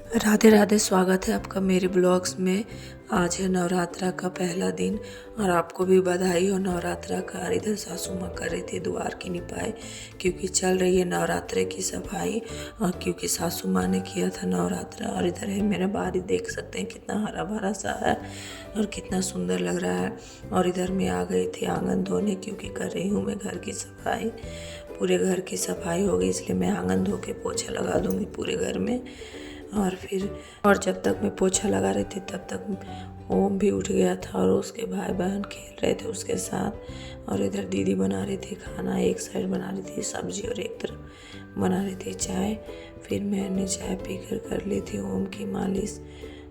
राधे राधे। स्वागत है आपका मेरे ब्लॉग्स में। आज है नवरात्रा का पहला दिन और आपको भी बधाई हो नवरात्रा का। इधर सासू माँ कर रही थी द्वार की निपाई, क्योंकि चल रही है नवरात्रे की सफाई। और क्योंकि सासू माँ ने किया था नवरात्रा। और इधर है मेरा बारी, देख सकते हैं कितना हरा भरा सा है और कितना सुंदर लग रहा है। और इधर मैं आ गई थी आंगन धोने, क्योंकि कर रही हूँ मैं घर की सफाई। पूरे घर की सफाई हो गई, इसलिए मैं आंगन धो के पोछा लगा दूँगी पूरे घर में। और जब तक मैं पोछा लगा रही थी तब तक ओम भी उठ गया था और उसके भाई बहन खेल रहे थे उसके साथ। और इधर दीदी बना रही थी खाना, एक साइड बना रही थी सब्जी और एक तरफ बना रही थी चाय। फिर मैंने चाय पीकर कर ली थी ओम की मालिश।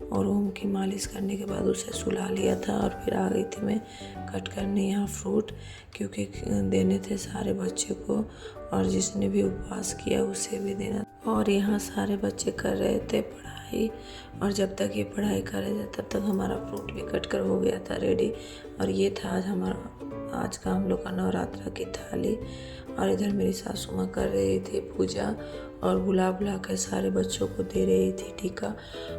और ओम की मालिश करने के बाद उसे सुला लिया था। और फिर आ गई थी मैं कट करने यहाँ फ्रूट, क्योंकि देने थे सारे बच्चे को और जिसने भी उपवास किया उसे भी देना। और यहाँ सारे बच्चे कर रहे थे पढ़ाई, और जब तक ये पढ़ाई कर रहे थे तब तक हमारा फ्रूट भी कट कर हो गया था रेडी। और ये था आज का हम लोग का नवरात्रा की थाली। और इधर मेरी सासू माँ कर रही थी पूजा और बुला बुला कर सारे बच्चों को दे रही थी टीका।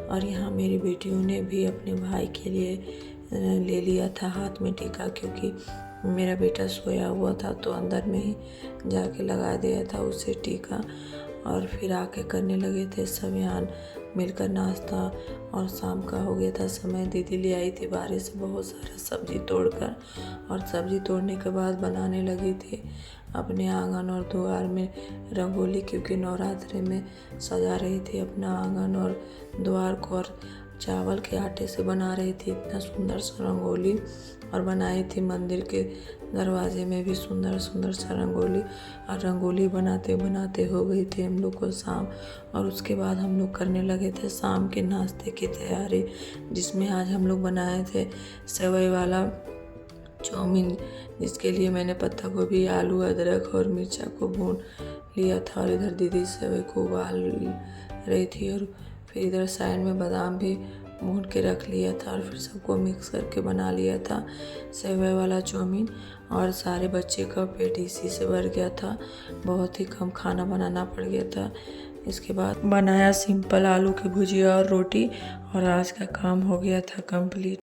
और यहाँ मेरी बेटियों ने भी अपने भाई के लिए ले लिया था हाथ में टीका, क्योंकि मेरा बेटा सोया हुआ था तो अंदर में ही जाके लगा दिया था उसे टीका। और फिर आके करने लगे थे सब यहाँ मिलकर नाश्ता। और शाम का हो गया था समय। दीदी ले आई थी बाहर से बहुत सारा सब्जी तोड़कर, और सब्जी तोड़ने के बाद बनाने लगी थी अपने आंगन और द्वार में रंगोली, क्योंकि नवरात्रि में सजा रही थी अपना आंगन और द्वार को। और चावल के आटे से बना रही थी इतना सुंदर सा रंगोली। और बनाई थी मंदिर के दरवाजे में भी सुंदर सुंदर सा रंगोली। और रंगोली बनाते बनाते हो गई थी हम लोग को शाम। और उसके बाद हम लोग करने लगे थे शाम के नाश्ते की तैयारी, जिसमें आज हम लोग बनाए थे सेवई वाला चाउमीन, जिसके लिए मैंने पत्ता गोभी, आलू, अदरक और मिर्चा को भून लिया था। और इधर दीदी सेवई को उबाल रही थी। और फिर इधर साइड में बादाम भी भून के रख लिया था। और फिर सबको मिक्स करके बना लिया था सेवई वाला चाउमीन। और सारे बच्चे का पेट इसी से भर गया था, बहुत ही कम खाना बनाना पड़ गया था। इसके बाद बनाया सिंपल आलू की भुजिया और रोटी, और आज का काम हो गया था कंप्लीट।